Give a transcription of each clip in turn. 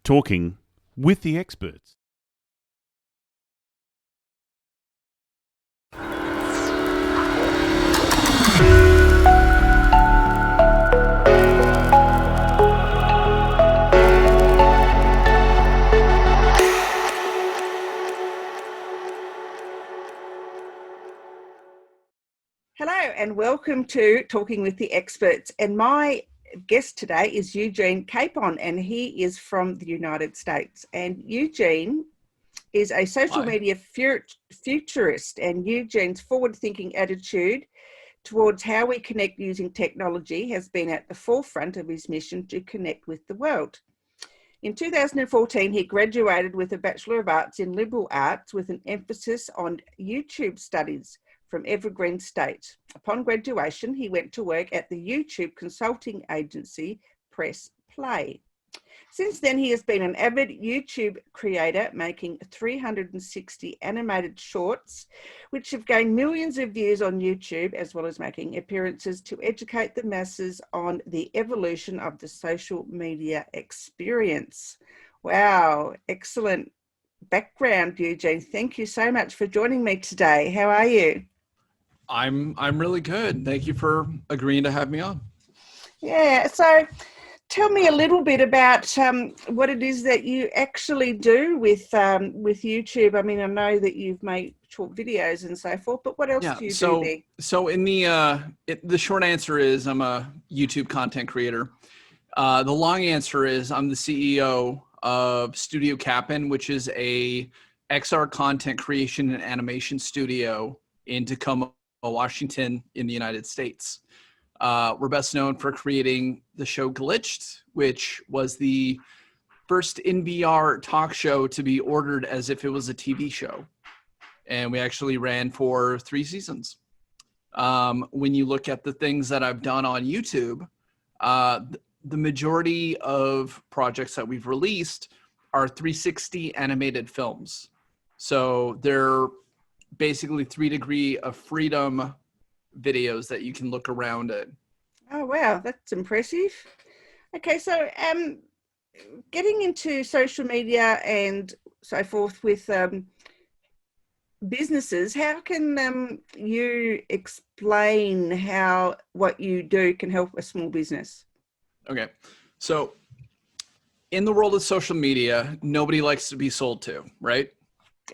talking with the experts. Hello and welcome to Talking with the Experts, and my guest today is Eugene Capon, and he is from the United States. And Eugene is a social media futurist, and Eugene's forward-thinking attitude towards how we connect using technology has been at the forefront of his mission to connect with the world. In 2014, he graduated with a Bachelor of Arts in Liberal Arts with an emphasis on YouTube studies from Evergreen State. Upon graduation, he went to work at the YouTube consulting agency Press Play. Since then, he has been an avid YouTube creator, making 360 animated shorts, which have gained millions of views on YouTube, as well as making appearances to educate the masses on the evolution of the social media experience. Wow, excellent background, Eugene. Thank you so much for joining me today. How are you? I'm really good. Thank you for agreeing to have me on. Yeah, so tell me a little bit about what it is that you actually do with YouTube. I mean, I know that you've made short videos and so forth, but what else do you do there? So in the short answer is I'm a YouTube content creator. The long answer is I'm the CEO of Studio Capon, which is a XR content creation and animation studio in Tacoma, Washington, in the United States. We're best known for creating the show Glitched, which was the first NVR talk show to be ordered as if it was a TV show. And we actually ran for 3 seasons. When you look at the things that I've done on YouTube, the majority of projects that we've released are 360 animated films. So they're basically 3 degrees of freedom videos that you can look around at. Oh, wow, that's impressive. Okay, so getting into social media and so forth with businesses, how can you explain how what you do can help a small business? Okay, so in the world of social media, nobody likes to be sold to, right?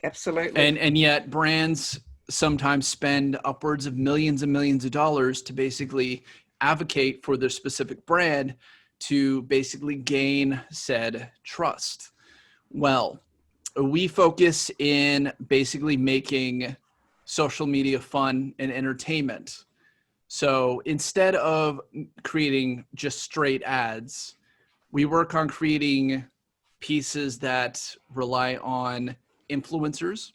Absolutely. And yet brands sometimes spend upwards of millions and millions of dollars to basically advocate for their specific brand to basically gain said trust. Well, we focus in basically making social media fun and entertainment. So instead of creating just straight ads, we work on creating pieces that rely on influencers,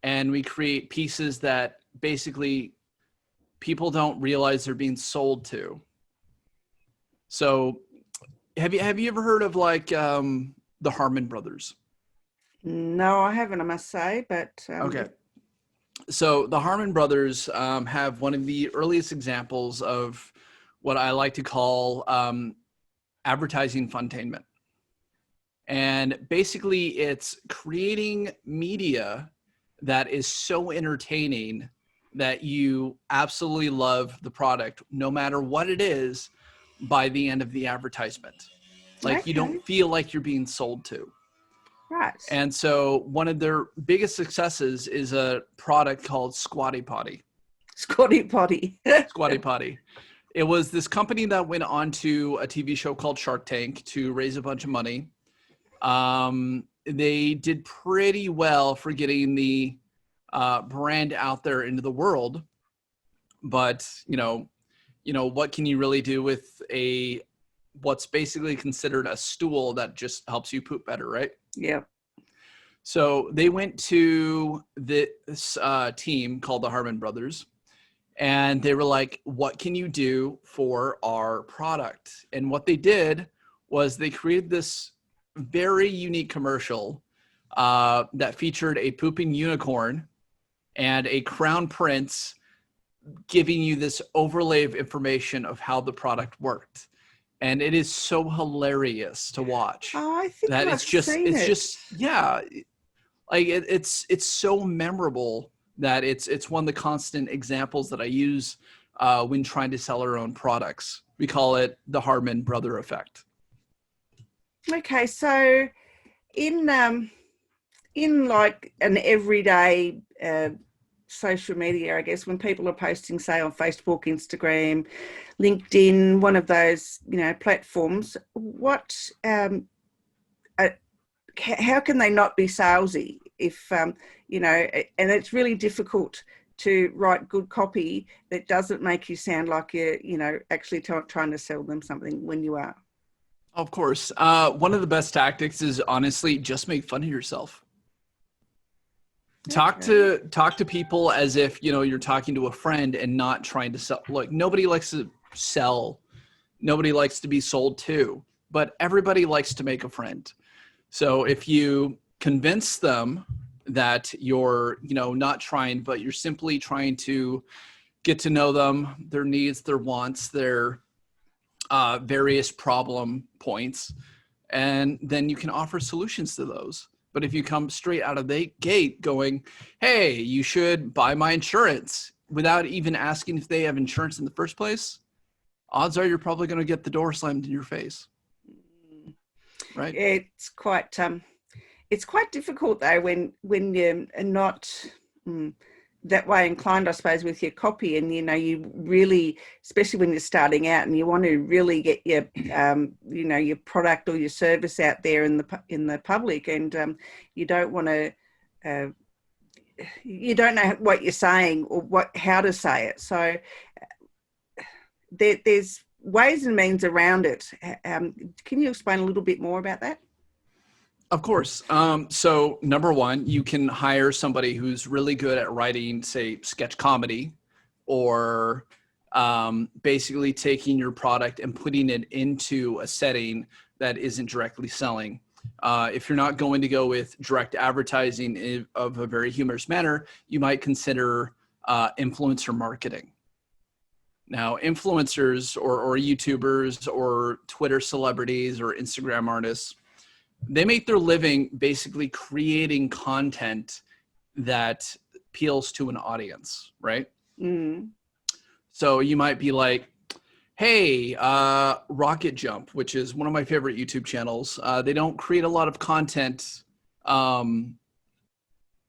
and we create pieces that basically people don't realize they're being sold to. So have you ever heard of like the Harmon brothers? No, I haven't, I must say, but okay. So the Harmon brothers have one of the earliest examples of what I like to call advertising funtainment. And basically it's creating media that is so entertaining that you absolutely love the product, no matter what it is, by the end of the advertisement. Like okay. You don't feel like you're being sold to. Right. And so one of their biggest successes is a product called Squatty Potty. Squatty Potty. Squatty Potty. It was this company that went on to a TV show called Shark Tank to raise a bunch of money. They did pretty well for getting the brand out there into the world, but you know, what can you really do with what's basically considered a stool that just helps you poop better, right? Yeah. So they went to this team called the Harmon Brothers, and they were like, what can you do for our product? And what they did was they created this very unique commercial that featured a pooping unicorn and a crown prince giving you this overlay of information of how the product worked. and it is so hilarious to watch. Oh, I think That I've seen it. It's so memorable that it's one of the constant examples that I use when trying to sell our own products. We call it the Harmon brother effect. Okay, so in like an everyday social media, I guess, when people are posting, say, on Facebook, Instagram, LinkedIn, one of those, platforms, what, how can they not be salesy if, and it's really difficult to write good copy that doesn't make you sound like you're, actually trying to sell them something when you are. Of course. One of the best tactics is honestly just make fun of yourself. Talk to people as if, you're talking to a friend and not trying to sell. Look, nobody likes to sell. Nobody likes to be sold to, but everybody likes to make a friend. So if you convince them that you're, not trying, but you're simply trying to get to know them, their needs, their wants, their various problem points, and then you can offer solutions to those. But if you come straight out of the gate going, hey, you should buy my insurance, without even asking if they have insurance in the first place, odds are you're probably going to get the door slammed in your face. Right? It's quite difficult though when you're not that way inclined, I suppose, with your copy, and you really, especially when you're starting out and you want to really get your your product or your service out there in the public, and you don't want to you don't know what you're saying or how to say it. So there's ways and means around it. Can you explain a little bit more about that? Of course. So number one, you can hire somebody who's really good at writing, say, sketch comedy, or basically taking your product and putting it into a setting that isn't directly selling. If you're not going to go with direct advertising of a very humorous manner, you might consider influencer marketing. Now, influencers or YouTubers or Twitter celebrities or Instagram artists, they make their living basically creating content that appeals to an audience, right? Mm. So you might be like, hey, Rocket Jump, which is one of my favorite YouTube channels. They don't create a lot of content in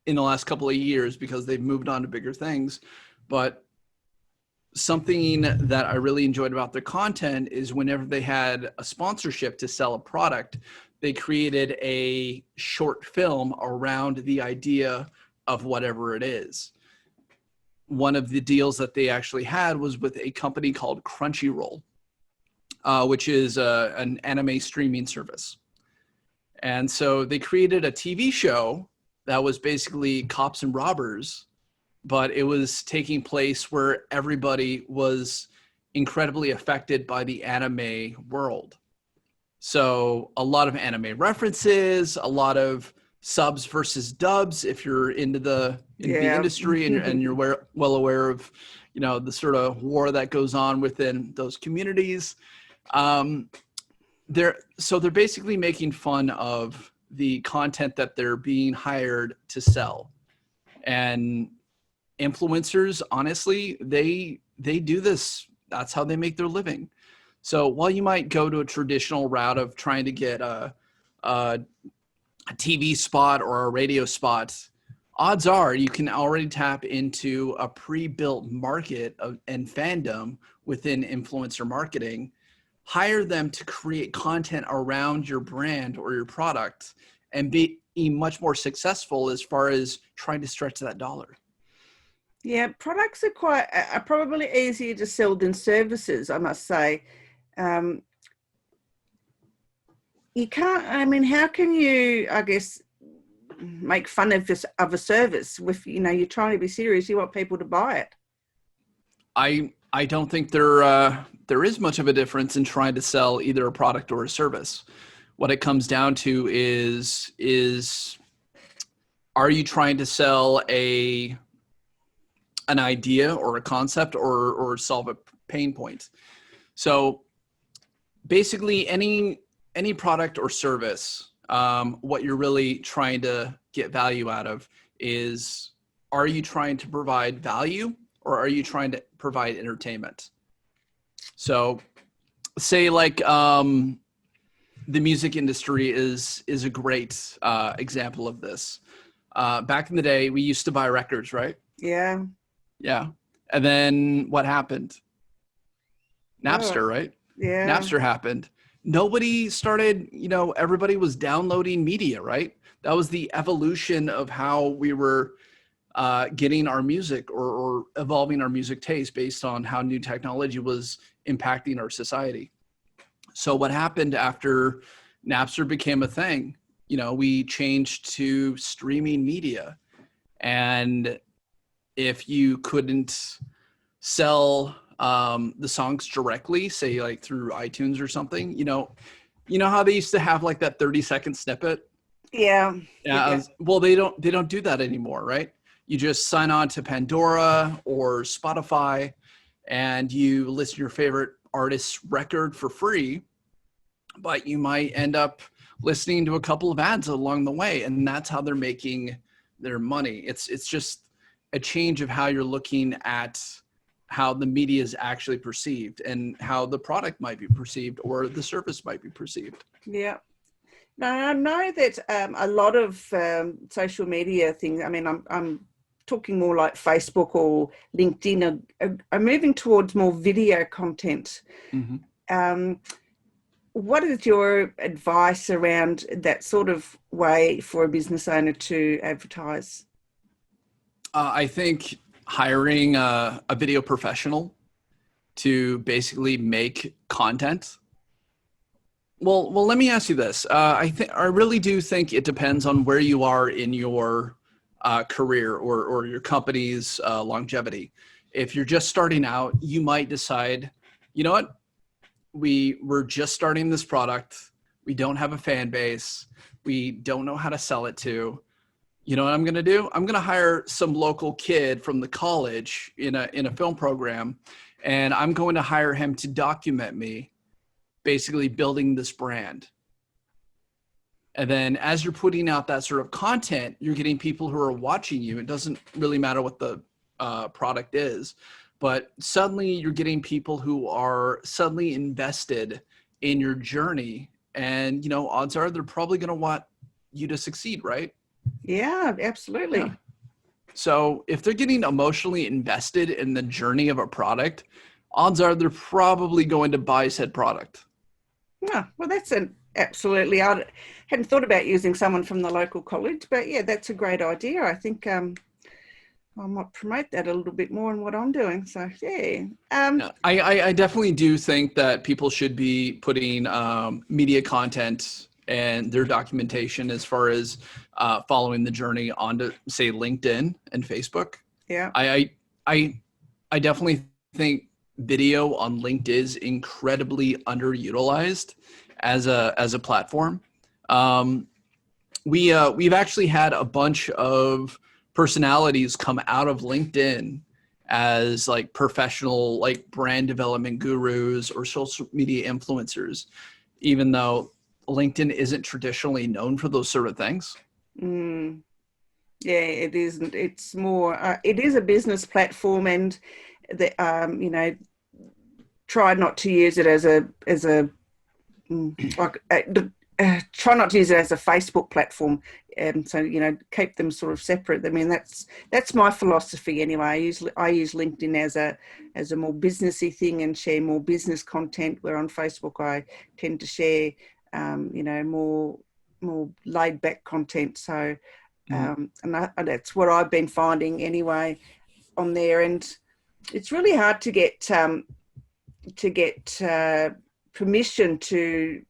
the last couple of years because they've moved on to bigger things. But something that I really enjoyed about their content is whenever they had a sponsorship to sell a product, they created a short film around the idea of whatever it is. One of the deals that they actually had was with a company called Crunchyroll, which is an anime streaming service. And so they created a TV show that was basically cops and robbers, but it was taking place where everybody was incredibly affected by the anime world. So a lot of anime references, a lot of subs versus dubs, if you're into the industry and you're well aware of, the sort of war that goes on within those communities. They're basically making fun of the content that they're being hired to sell. And influencers, honestly, they do this. That's how they make their living. So while you might go to a traditional route of trying to get a TV spot or a radio spot, odds are you can already tap into a pre-built market and fandom within influencer marketing. Hire them to create content around your brand or your product and be much more successful as far as trying to stretch that dollar. Yeah, products are probably easier to sell than services, I must say. You can't, how can you, I guess, make fun of a service with, you're trying to be serious, you want people to buy it? I don't think there is much of a difference in trying to sell either a product or a service. What it comes down to is are you trying to sell an idea or a concept or solve a pain point? So basically any product or service, what you're really trying to get value out of is, are you trying to provide value or are you trying to provide entertainment? So say like the music industry is a great example of this. Back in the day, we used to buy records, right? Yeah. Yeah. And then what happened? Napster, right? Yeah. Napster happened. Nobody started, everybody was downloading media, right? That was the evolution of how we were getting our music or evolving our music taste based on how new technology was impacting our society. So what happened after Napster became a thing? We changed to streaming media. And if you couldn't sell the songs directly, say like through iTunes or something, you know how they used to have like that 30-second snippet? Yeah. Yeah. Well, they don't do that anymore, right? You just sign on to Pandora or Spotify and you listen to your favorite artist's record for free, but you might end up listening to a couple of ads along the way, and that's how they're making their money. It's just a change of how you're looking at how the media is actually perceived and how the product might be perceived or the service might be perceived. Yeah. Now, I know that a lot of social media things, I mean, I'm talking more like Facebook or LinkedIn, are moving towards more video content. Mm-hmm. What is your advice around that sort of way for a business owner to advertise? I think hiring a video professional to basically make content. Well, let me ask you this. I really do think it depends on where you are in your career or your company's longevity. If you're just starting out, you might decide, you know what? We're just starting this product. We don't have a fan base. We don't know how to sell it to. You know what I'm going to do? I'm going to hire some local kid from the college in a film program, and I'm going to hire him to document me basically building this brand. And then as you're putting out that sort of content, you're getting people who are watching you. It doesn't really matter what the product is, but suddenly you're getting people who are suddenly invested in your journey. And, odds are they're probably going to want you to succeed, right? Yeah, absolutely. Yeah. So if they're getting emotionally invested in the journey of a product, odds are they're probably going to buy said product. Yeah, well, that's absolutely. I hadn't thought about using someone from the local college, but yeah, that's a great idea. I think I might promote that a little bit more in what I'm doing. So yeah. I definitely do think that people should be putting media content and their documentation as far as following the journey onto, say, LinkedIn and Facebook. Yeah. I definitely think video on LinkedIn is incredibly underutilized as a platform. We've actually had a bunch of personalities come out of LinkedIn as like professional, like brand development gurus or social media influencers, even though LinkedIn isn't traditionally known for those sort of things. Yeah, it isn't. It's more, it is a business platform, and try not to use it try not to use it as a Facebook platform. And so, keep them sort of separate. I mean, that's my philosophy anyway. I use LinkedIn as a more businessy thing and share more business content, where on Facebook I tend to share, more laid back content. So, and that's what I've been finding anyway on there. And it's really hard to get permission to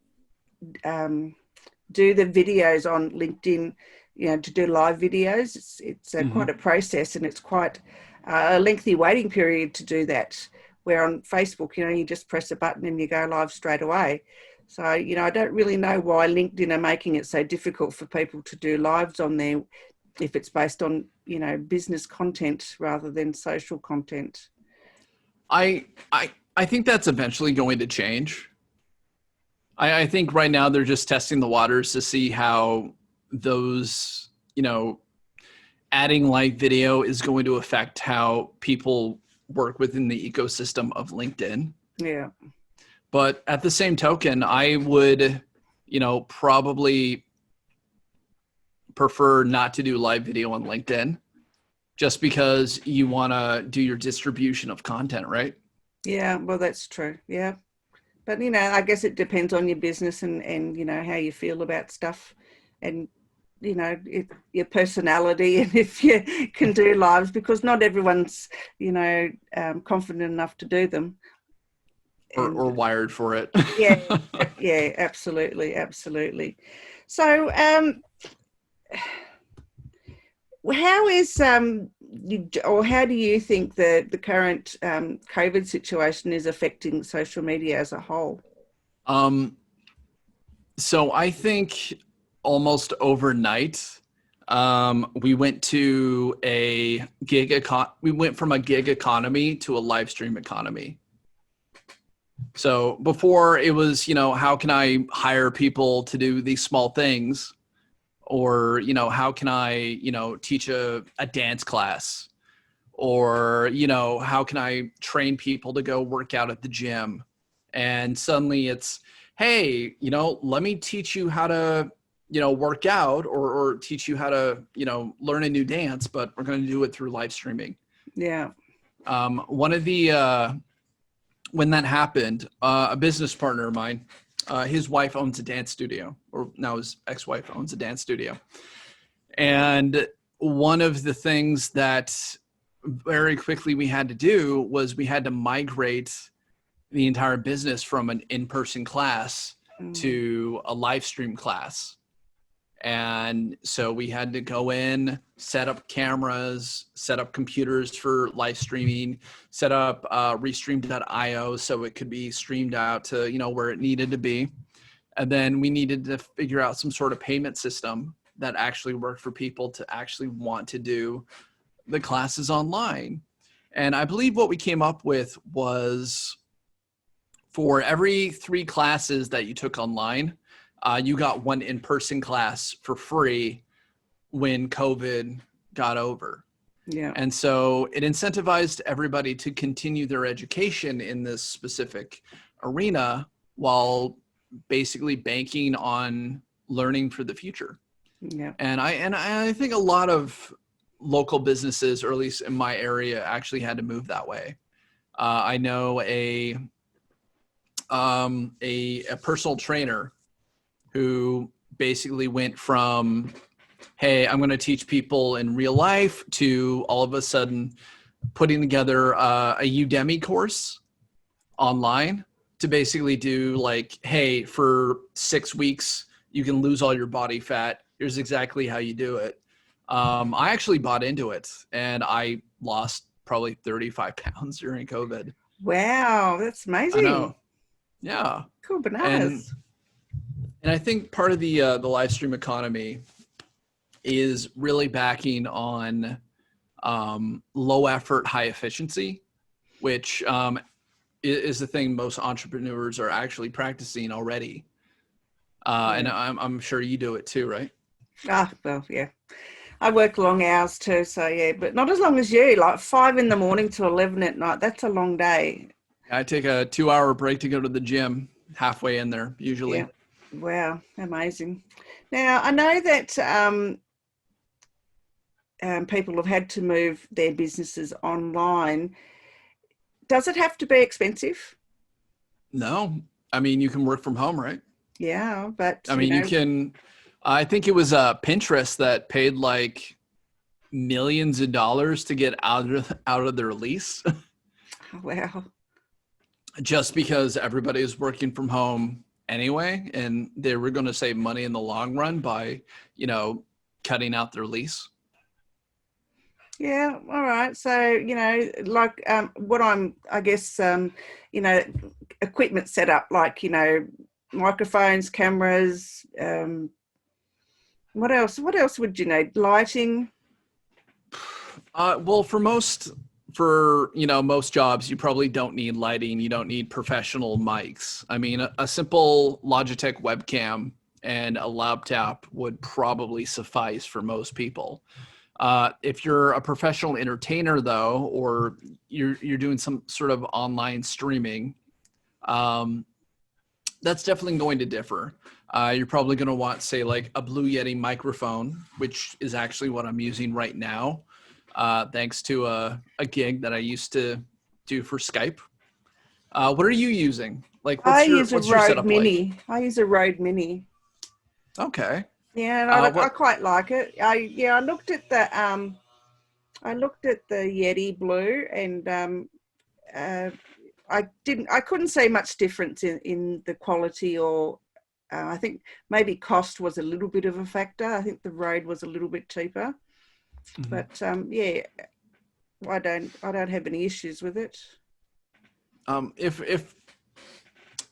do the videos on LinkedIn, to do live videos. It's quite a process, and it's quite a lengthy waiting period to do that, where on Facebook, you just press a button and you go live straight away. So, I don't really know why LinkedIn are making it so difficult for people to do lives on there, if it's based on, business content rather than social content. I think that's eventually going to change. I think right now they're just testing the waters to see how those, adding live video is going to affect how people work within the ecosystem of LinkedIn. Yeah. But at the same token, I would, probably prefer not to do live video on LinkedIn just because you want to do your distribution of content, right? Yeah, well, that's true. Yeah. But, I guess it depends on your business and how you feel about stuff and, your personality and if you can do lives, because not everyone's, confident enough to do them. Or wired for it. Yeah, absolutely. Absolutely. So, how is how do you think the current COVID situation is affecting social media as a whole? So I think almost overnight, we went from a gig economy to a live stream economy. So before it was, how can I hire people to do these small things? Or, how can I, teach a dance class? Or, how can I train people to go work out at the gym? And suddenly it's, hey, let me teach you how to, work out or teach you how to, learn a new dance, but we're going to do it through live streaming. Yeah. When that happened, a business partner of mine, his wife owns a dance studio, or now his ex-wife owns a dance studio. And one of the things that very quickly we had to do was we had to migrate the entire business from an in-person class to a live stream class. And so we had to go in, set up cameras, set up computers for live streaming, set up restream.io so it could be streamed out to, where it needed to be. And then we needed to figure out some sort of payment system that actually worked for people to actually want to do the classes online. And I believe what we came up with was for every 3 classes that you took online, you got 1 in-person class for free when COVID got over. Yeah. And so it incentivized everybody to continue their education in this specific arena while basically banking on learning for the future. Yeah. And I think a lot of local businesses, or at least in my area, actually had to move that way. I know a personal trainer who basically went from, hey, I'm going to teach people in real life, to all of a sudden putting together a Udemy course online to basically do like, hey, for 6 weeks, you can lose all your body fat. Here's exactly how you do it. I actually bought into it, and I lost probably 35 pounds during COVID. Wow, that's amazing. I know. Yeah. Cool bananas. And I think part of the live stream economy is really backing on low effort, high efficiency, which is the thing most entrepreneurs are actually practicing already. And I'm sure you do it too, right? Well, yeah. I work long hours too, so yeah, but not as long as you, like 5 a.m. to 11 at night. That's a long day. I take a 2-hour break to go to the gym halfway in there, usually. Yeah. Wow, amazing. Now, I know that people have had to move their businesses online. Does it have to be expensive? No. I mean, you can work from home, right? Yeah, but I mean, you can. I think it was Pinterest that paid like millions of dollars to get out of their lease. Wow. Just because everybody is working from home anyway, and they were going to save money in the long run by, cutting out their lease. Yeah. All right. So, like what I guess, equipment set up, like, microphones, cameras, what else would you need? Lighting? Well, for most for, most jobs, you probably don't need lighting. You don't need professional mics. I mean, a simple Logitech webcam and a laptop would probably suffice for most people. If you're a professional entertainer, though, or you're doing some sort of online streaming, that's definitely going to differ. You're probably going to want, say, like a Blue Yeti microphone, which is actually what I'm using right now, thanks to a gig that I used to do for Skype. What are you using? Like, what's your setup like? I use a Rode Mini. Okay. Yeah, and I quite like it. I looked at the Yeti Blue, and I couldn't see much difference in the quality, or I think maybe cost was a little bit of a factor. I think the Rode was a little bit cheaper, but yeah, I don't have any issues with it.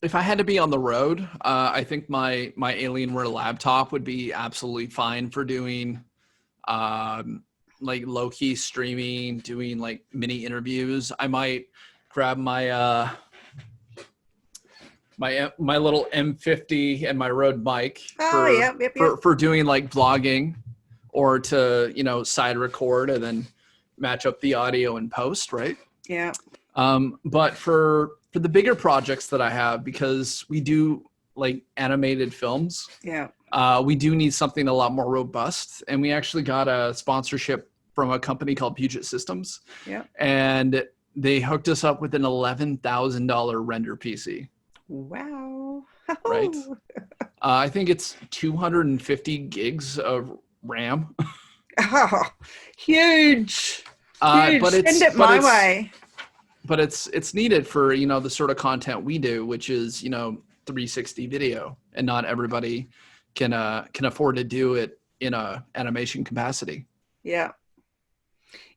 If I had to be on the road, I think my Alienware laptop would be absolutely fine for doing like low-key streaming, doing like mini interviews. I might grab my my little M50 and my Rode mic for doing like vlogging, or to side record and then match up the audio in post, right? Yeah. But for the bigger projects that I have, because we do like animated films, we do need something a lot more robust. And we actually got a sponsorship from a company called Puget Systems. Yeah. And they hooked us up with an $11,000 render PC. Wow. Right. I think it's 250 gigs of RAM. Oh, huge. Send it my way. But it's needed for, the sort of content we do, which is, 360 video, and not everybody can afford to do it in a animation capacity. Yeah.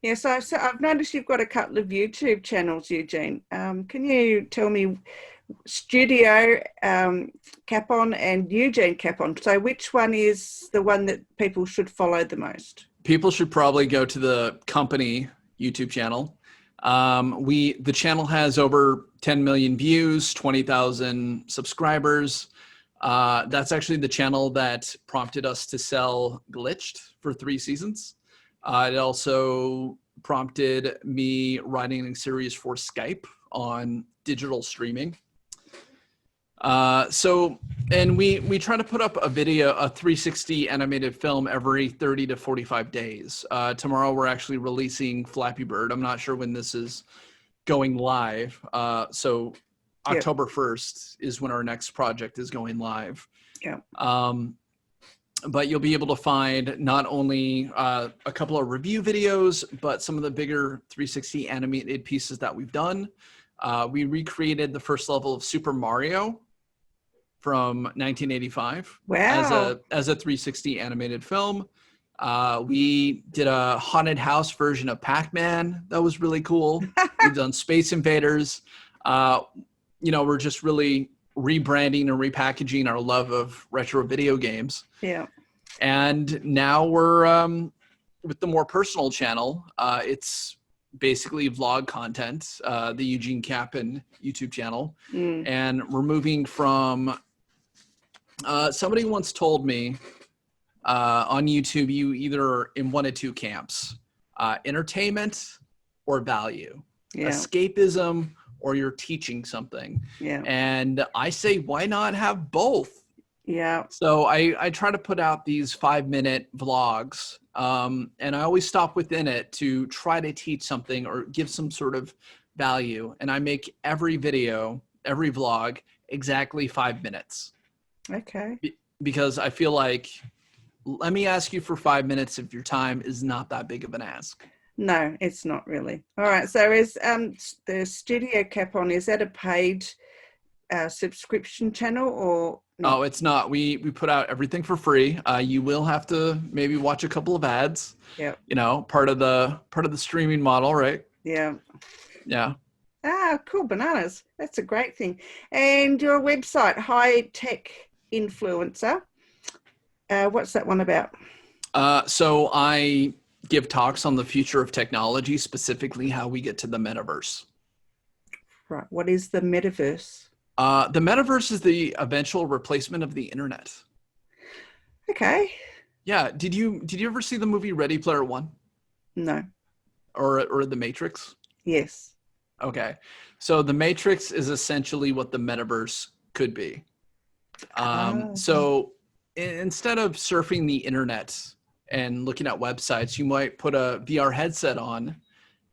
Yeah. So I've noticed you've got a couple of YouTube channels, Eugene. Can you tell me Studio Capon and Eugene Capon? So which one is the one that people should follow the most? People should probably go to the company YouTube channel. The channel has over 10 million views, 20,000 subscribers. That's actually the channel that prompted us to sell Glitched for 3 seasons. It also prompted me writing a series for Skype on digital streaming. And we try to put up a 360 animated film every 30 to 45 days. Tomorrow we're actually releasing Flappy Bird. I'm not sure when this is going live. So October 1st is when our next project is going live. Yeah. But you'll be able to find not only a couple of review videos, but some of the bigger 360 animated pieces that we've done. We recreated the first level of Super Mario from 1985. Wow. As a 360 animated film. We did a haunted house version of Pac-Man. That was really cool. We've done Space Invaders. We're just really rebranding and repackaging our love of retro video games. Yeah. And now we're with the more personal channel. It's basically vlog content, the Eugene Capon YouTube channel. And we're moving from, somebody once told me on YouTube, you either are in one of two camps, entertainment or value, escapism, or you're teaching something. Yeah. And I say, why not have both? Yeah. So I try to put out these 5-minute vlogs, and I always stop within it to try to teach something or give some sort of value. And I make every video, every vlog exactly 5 minutes. Okay. Because I feel like, let me ask you for 5 minutes if your time is not that big of an ask. No, it's not really. All right. So is the Studio Capon, is that a paid subscription channel or no? No, it's not. We put out everything for free. You will have to maybe watch a couple of ads. Yeah. Part of the streaming model, right? Yeah. Yeah. Ah, cool bananas. That's a great thing. And your website, High Tech Influencer. What's that one about? So I give talks on the future of technology, specifically how we get to the metaverse. Right. What is the metaverse? The metaverse is the eventual replacement of the internet. Okay. Yeah. Did you ever see the movie Ready Player One? No. Or The Matrix? Yes. Okay. So The Matrix is essentially what the metaverse could be. So instead of surfing the internet and looking at websites, you might put a VR headset on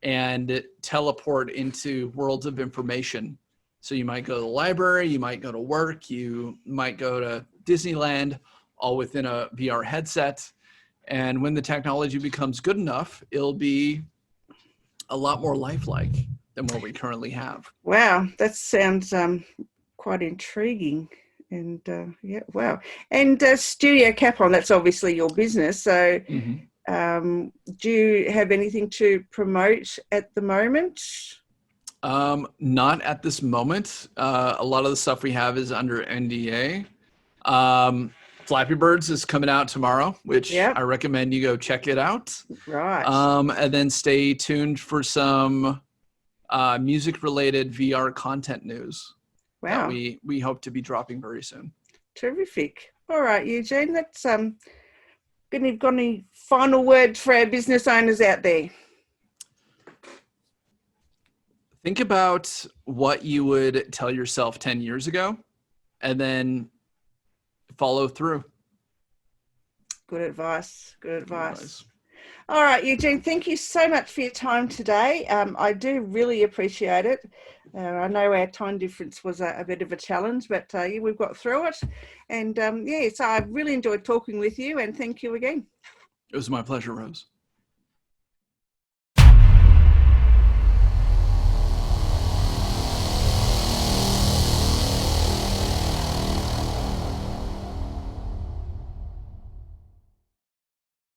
and teleport into worlds of information. So you might go to the library, you might go to work, you might go to Disneyland, all within a VR headset. And when the technology becomes good enough, it'll be a lot more lifelike than what we currently have. Wow, that sounds quite intriguing. And yeah, wow. And Studio Capon, that's obviously your business. So do you have anything to promote at the moment? Not at this moment. A lot of the stuff we have is under NDA. Flappy Birds is coming out tomorrow, which I recommend you go check it out. Right. And then stay tuned for some music-related VR content news that we hope to be dropping very soon. Terrific. All right, Eugene, that's got any final words for our business owners out there? Think about what you would tell yourself 10 years ago and then follow through. Good advice. Good advice. All right, Eugene, thank you so much for your time today. I do really appreciate it. I know our time difference was a bit of a challenge, but we've got through it. And so I really enjoyed talking with you, and thank you again. It was my pleasure, Rose.